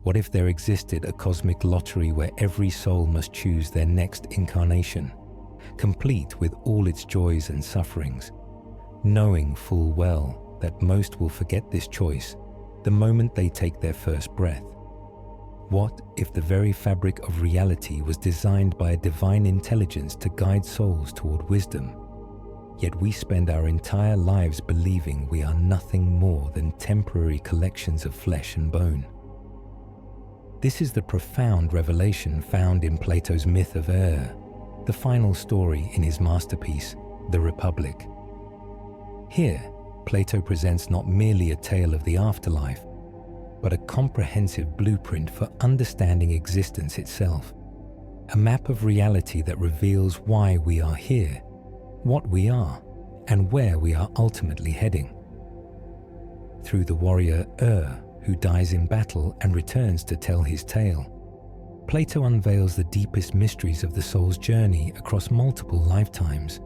What if there existed a cosmic lottery where every soul must choose their next incarnation, complete with all its joys and sufferings, knowing full well that most will forget this choice the moment they take their first breath? What if the very fabric of reality was designed by a divine intelligence to guide souls toward wisdom, yet we spend our entire lives believing we are nothing more than temporary collections of flesh and bone? This is the profound revelation found in Plato's myth of the final story in his masterpiece, The Republic. Here, Plato presents not merely a tale of the afterlife, but a comprehensive blueprint for understanding existence itself, a map of reality that reveals why we are here, what we are, and where we are ultimately heading. Through the warrior who dies in battle and returns to tell his tale, Plato unveils the deepest mysteries of the soul's journey across multiple lifetimes,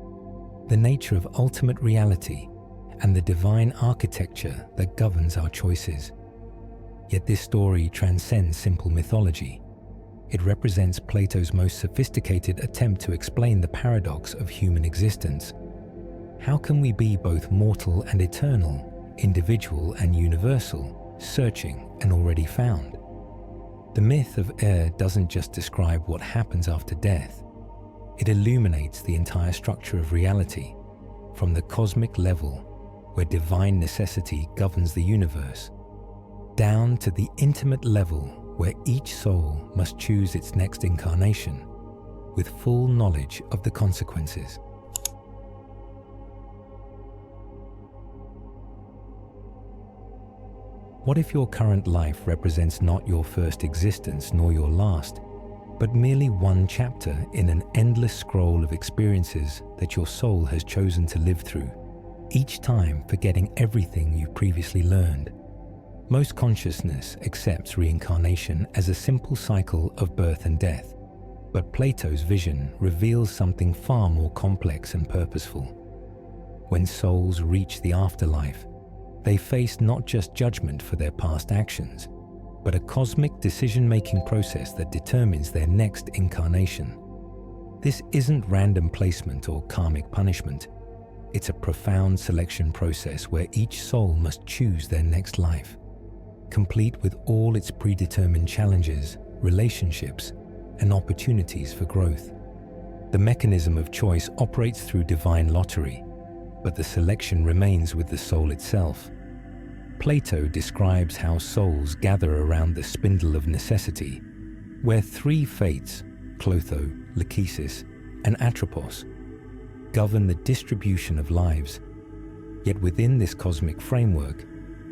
the nature of ultimate reality, and the divine architecture that governs our choices. Yet this story transcends simple mythology. It represents Plato's most sophisticated attempt to explain the paradox of human existence. How can we be both mortal and eternal, individual and universal, searching and already found? The myth of doesn't just describe what happens after death. It illuminates the entire structure of reality, from the cosmic level, where divine necessity governs the universe, down to the intimate level where each soul must choose its next incarnation, with full knowledge of the consequences. What if your current life represents not your first existence nor your last, but merely one chapter in an endless scroll of experiences that your soul has chosen to live through, each time forgetting everything you previously learned? Most consciousness accepts reincarnation as a simple cycle of birth and death, but Plato's vision reveals something far more complex and purposeful. When souls reach the afterlife, they face not just judgment for their past actions, but a cosmic decision-making process that determines their next incarnation. This isn't random placement or karmic punishment. It's a profound selection process where each soul must choose their next life, complete with all its predetermined challenges, relationships, and opportunities for growth. The mechanism of choice operates through divine lottery, but the selection remains with the soul itself. Plato describes how souls gather around the Spindle of Necessity, where three fates, Clotho, Lachesis, and Atropos, govern the distribution of lives. Yet within this cosmic framework,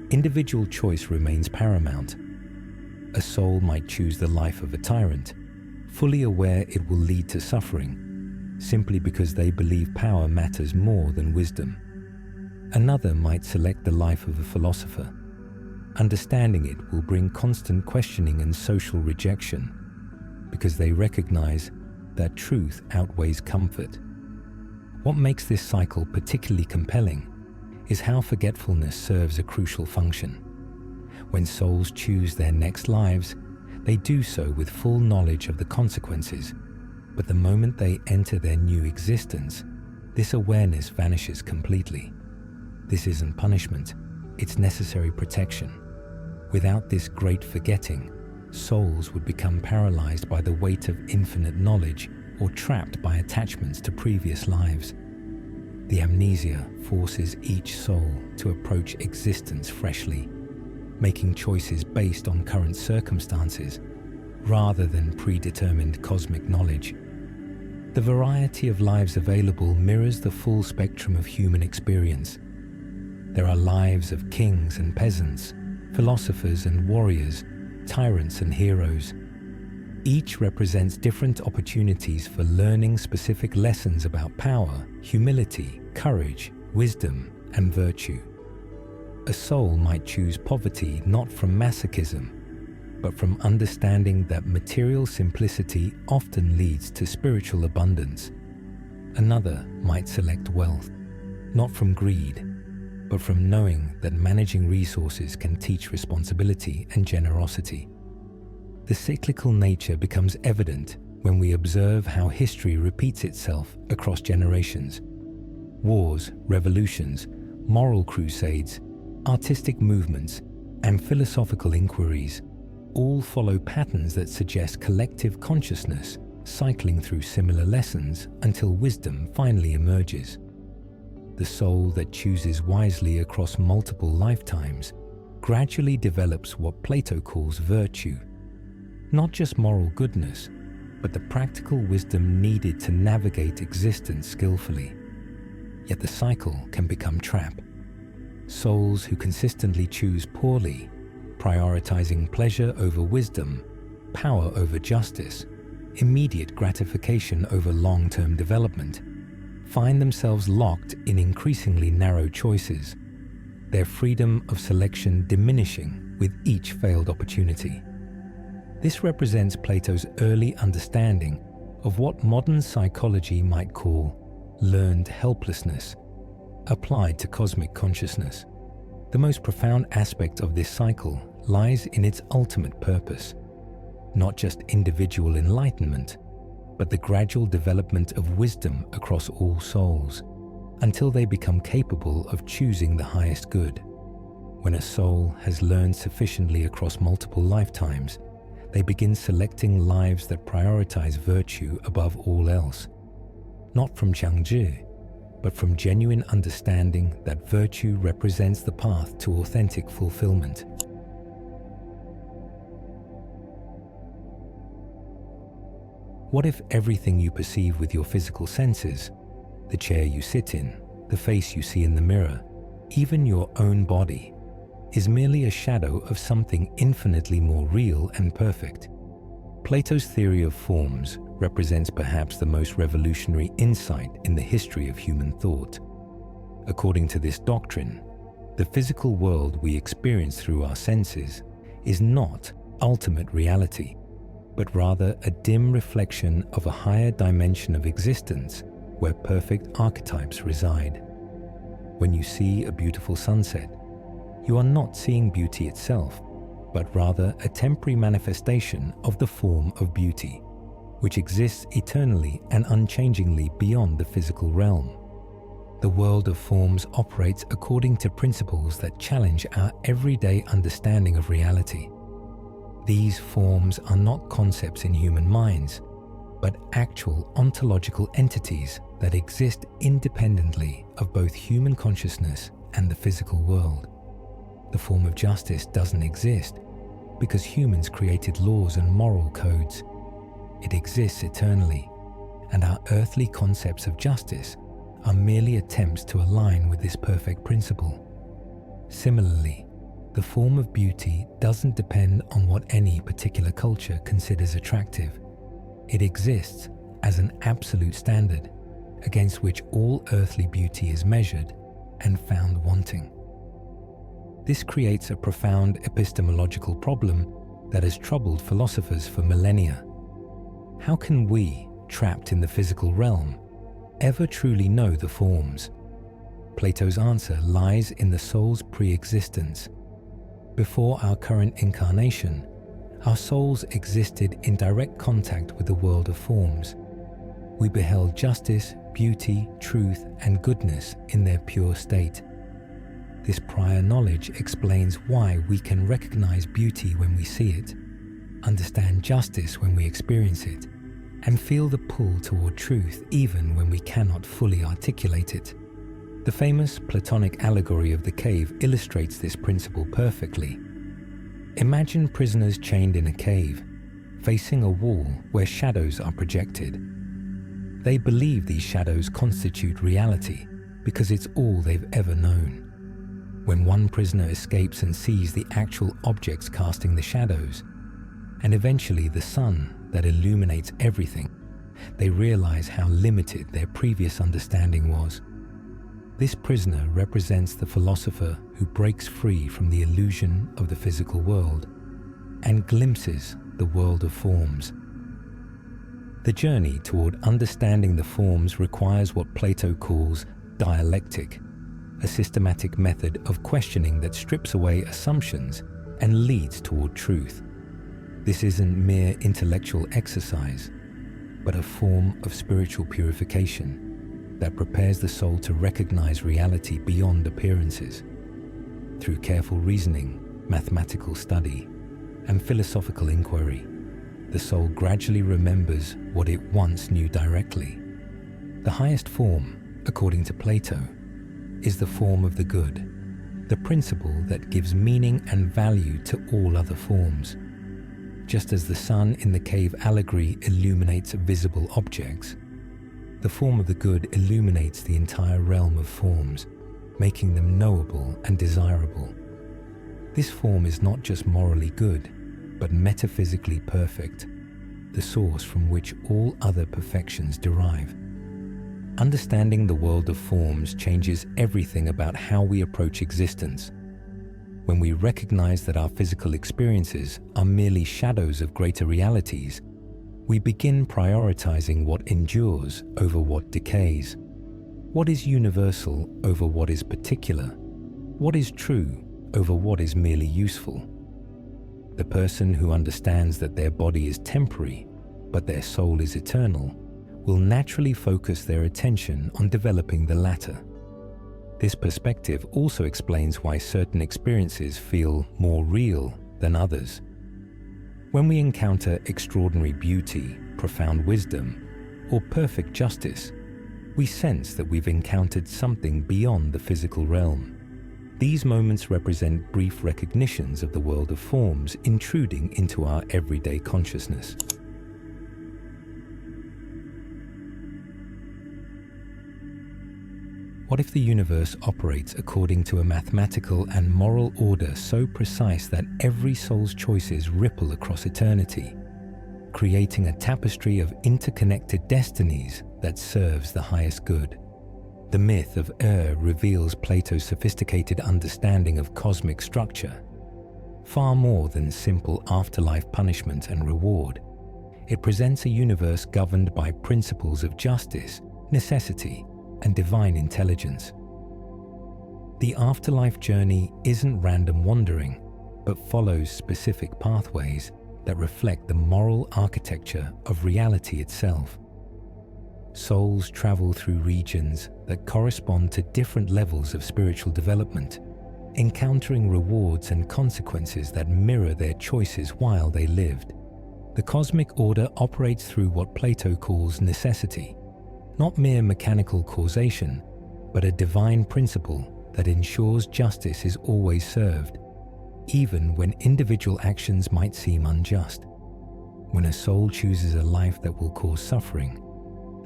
individual choice remains paramount. A soul might choose the life of a tyrant, fully aware it will lead to suffering, simply because they believe power matters more than wisdom. Another might select the life of a philosopher. Understanding it will bring constant questioning and social rejection, because they recognize that truth outweighs comfort. What makes this cycle particularly compelling is how forgetfulness serves a crucial function. When souls choose their next lives, they do so with full knowledge of the consequences, but the moment they enter their new existence, this awareness vanishes completely. This isn't punishment, it's necessary protection. Without this great forgetting, souls would become paralyzed by the weight of infinite knowledge or trapped by attachments to previous lives. The amnesia forces each soul to approach existence freshly, making choices based on current circumstances rather than predetermined cosmic knowledge. The variety of lives available mirrors the full spectrum of human experience. There are lives of kings and peasants, philosophers and warriors, tyrants and heroes. Each represents different opportunities for learning specific lessons about power, humility, courage, wisdom, and virtue. A soul might choose poverty not from masochism, but from understanding that material simplicity often leads to spiritual abundance. Another might select wealth, not from greed, but from knowing that managing resources can teach responsibility and generosity. The cyclical nature becomes evident when we observe how history repeats itself across generations. Wars, revolutions, moral crusades, artistic movements, and philosophical inquiries all follow patterns that suggest collective consciousness cycling through similar lessons until wisdom finally emerges. The soul that chooses wisely across multiple lifetimes gradually develops what Plato calls virtue, not just moral goodness, but the practical wisdom needed to navigate existence skillfully. Yet the cycle can become trap. Souls who consistently choose poorly, prioritizing pleasure over wisdom, power over justice, immediate gratification over long-term development, find themselves locked in increasingly narrow choices, their freedom of selection diminishing with each failed opportunity. This represents Plato's early understanding of what modern psychology might call learned helplessness, applied to cosmic consciousness. The most profound aspect of this cycle lies in its ultimate purpose, not just individual enlightenment, but the gradual development of wisdom across all souls, until they become capable of choosing the highest good. When a soul has learned sufficiently across multiple lifetimes, they begin selecting lives that prioritize virtue above all else, not from Jiangzhi, but from genuine understanding that virtue represents the path to authentic fulfillment. What if everything you perceive with your physical senses, the chair you sit in, the face you see in the mirror, even your own body, is merely a shadow of something infinitely more real and perfect? Plato's theory of forms represents perhaps the most revolutionary insight in the history of human thought. According to this doctrine, the physical world we experience through our senses is not ultimate reality, but rather a dim reflection of a higher dimension of existence where perfect archetypes reside. When you see a beautiful sunset, you are not seeing beauty itself, but rather a temporary manifestation of the form of beauty, which exists eternally and unchangingly beyond the physical realm. The world of forms operates according to principles that challenge our everyday understanding of reality. These forms are not concepts in human minds, but actual ontological entities that exist independently of both human consciousness and the physical world. The form of justice doesn't exist because humans created laws and moral codes. It exists eternally, and our earthly concepts of justice are merely attempts to align with this perfect principle. Similarly, the form of beauty doesn't depend on what any particular culture considers attractive. It exists as an absolute standard against which all earthly beauty is measured and found wanting. This creates a profound epistemological problem that has troubled philosophers for millennia. How can we, trapped in the physical realm, ever truly know the forms? Plato's answer lies in the soul's pre-existence. Before our current incarnation, our souls existed in direct contact with the world of forms. We beheld justice, beauty, truth, and goodness in their pure state. This prior knowledge explains why we can recognize beauty when we see it, understand justice when we experience it, and feel the pull toward truth even when we cannot fully articulate it. The famous Platonic allegory of the cave illustrates this principle perfectly. Imagine prisoners chained in a cave, facing a wall where shadows are projected. They believe these shadows constitute reality because it's all they've ever known. When one prisoner escapes and sees the actual objects casting the shadows, and eventually the sun that illuminates everything, they realize how limited their previous understanding was. This prisoner represents the philosopher who breaks free from the illusion of the physical world and glimpses the world of forms. The journey toward understanding the forms requires what Plato calls dialectic, a systematic method of questioning that strips away assumptions and leads toward truth. This isn't mere intellectual exercise, but a form of spiritual purification that prepares the soul to recognize reality beyond appearances. Through careful reasoning, mathematical study, and philosophical inquiry, the soul gradually remembers what it once knew directly. The highest form, according to Plato, is the form of the good, the principle that gives meaning and value to all other forms. Just as the sun in the cave allegory illuminates visible objects, the form of the good illuminates the entire realm of forms, making them knowable and desirable. This form is not just morally good, but metaphysically perfect, the source from which all other perfections derive. Understanding the world of forms changes everything about how we approach existence. When we recognize that our physical experiences are merely shadows of greater realities, we begin prioritizing what endures over what decays. What is universal over what is particular? What is true over what is merely useful? The person who understands that their body is temporary, but their soul is eternal, will naturally focus their attention on developing the latter. This perspective also explains why certain experiences feel more real than others. When we encounter extraordinary beauty, profound wisdom, or perfect justice, we sense that we've encountered something beyond the physical realm. These moments represent brief recognitions of the world of forms intruding into our everyday consciousness. What if the universe operates according to a mathematical and moral order so precise that every soul's choices ripple across eternity, creating a tapestry of interconnected destinies that serves the highest good? The myth of reveals Plato's sophisticated understanding of cosmic structure. Far more than simple afterlife punishment and reward, it presents a universe governed by principles of justice, necessity, and divine intelligence. The afterlife journey isn't random wandering, but follows specific pathways that reflect the moral architecture of reality itself. Souls travel through regions that correspond to different levels of spiritual development, encountering rewards and consequences that mirror their choices while they lived. The cosmic order operates through what Plato calls necessity, not mere mechanical causation, but a divine principle that ensures justice is always served, even when individual actions might seem unjust. When a soul chooses a life that will cause suffering,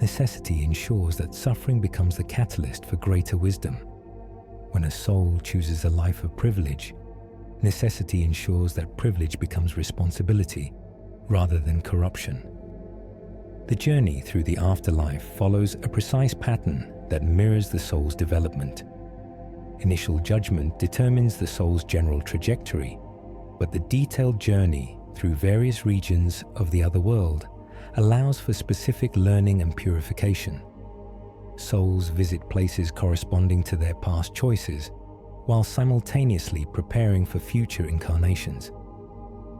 necessity ensures that suffering becomes the catalyst for greater wisdom. When a soul chooses a life of privilege, necessity ensures that privilege becomes responsibility rather than corruption. The journey through the afterlife follows a precise pattern that mirrors the soul's development. Initial judgment determines the soul's general trajectory, but the detailed journey through various regions of the other world allows for specific learning and purification. Souls visit places corresponding to their past choices, while simultaneously preparing for future incarnations.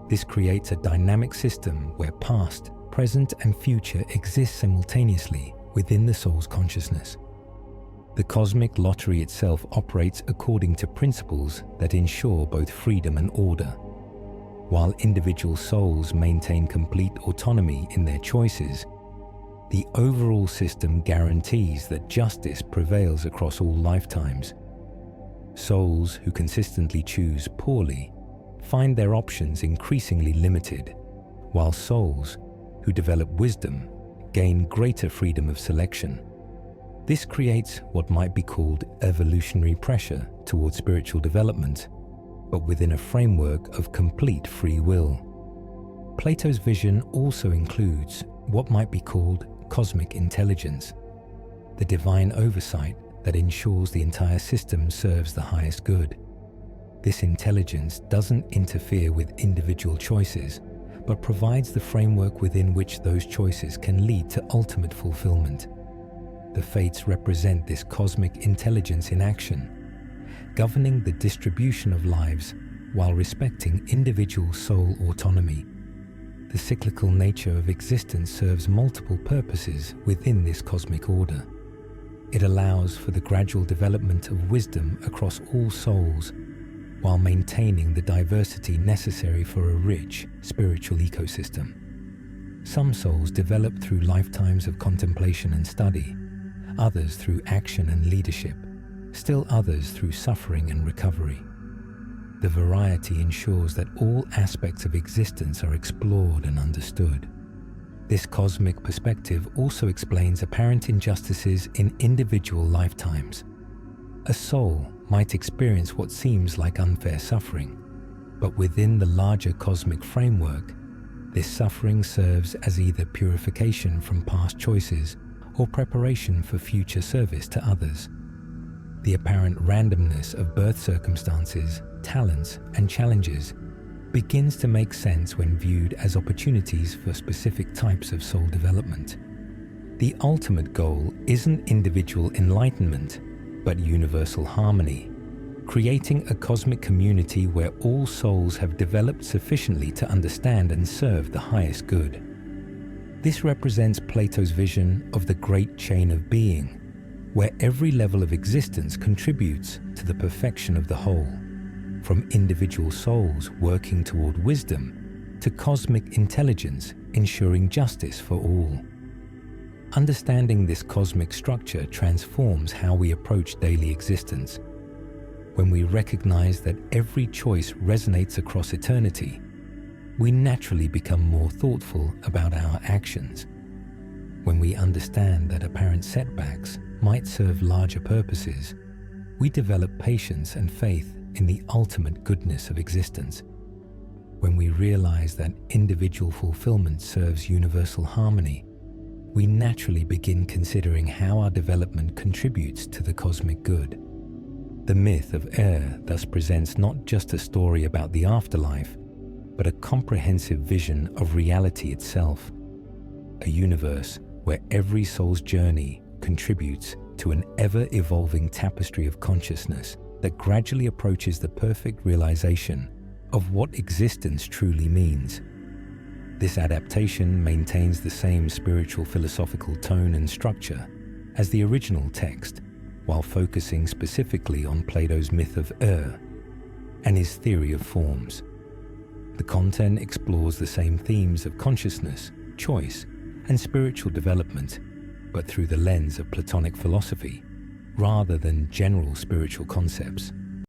This creates a dynamic system where past, present, and future exist simultaneously within the soul's consciousness. The cosmic lottery itself operates according to principles that ensure both freedom and order. While individual souls maintain complete autonomy in their choices, the overall system guarantees that justice prevails across all lifetimes. Souls who consistently choose poorly find their options increasingly limited, while souls who develop wisdom gain greater freedom of selection. This creates what might be called evolutionary pressure towards spiritual development, but within a framework of complete free will. Plato's vision also includes what might be called cosmic intelligence, the divine oversight that ensures the entire system serves the highest good. This intelligence doesn't interfere with individual choices, but provides the framework within which those choices can lead to ultimate fulfillment. The fates represent this cosmic intelligence in action, governing the distribution of lives while respecting individual soul autonomy. The cyclical nature of existence serves multiple purposes within this cosmic order. It allows for the gradual development of wisdom across all souls, while maintaining the diversity necessary for a rich spiritual ecosystem. Some souls develop through lifetimes of contemplation and study, others through action and leadership, still others through suffering and recovery. The variety ensures that all aspects of existence are explored and understood. This cosmic perspective also explains apparent injustices in individual lifetimes. A soul might experience what seems like unfair suffering, but within the larger cosmic framework, this suffering serves as either purification from past choices or preparation for future service to others. The apparent randomness of birth circumstances, talents, and challenges begins to make sense when viewed as opportunities for specific types of soul development. The ultimate goal isn't individual enlightenment, but universal harmony, creating a cosmic community where all souls have developed sufficiently to understand and serve the highest good. This represents Plato's vision of the great chain of being, where every level of existence contributes to the perfection of the whole, from individual souls working toward wisdom to cosmic intelligence ensuring justice for all. Understanding this cosmic structure transforms how we approach daily existence. When we recognize that every choice resonates across eternity, we naturally become more thoughtful about our actions. When we understand that apparent setbacks might serve larger purposes, we develop patience and faith in the ultimate goodness of existence. When we realize that individual fulfillment serves universal harmony, we naturally begin considering how our development contributes to the cosmic good. The myth of thus presents not just a story about the afterlife, but a comprehensive vision of reality itself, a universe where every soul's journey contributes to an ever-evolving tapestry of consciousness that gradually approaches the perfect realization of what existence truly means. This adaptation maintains the same spiritual philosophical tone and structure as the original text, while focusing specifically on Plato's myth of and his theory of forms. The content explores the same themes of consciousness, choice, and spiritual development, but through the lens of Platonic philosophy, rather than general spiritual concepts.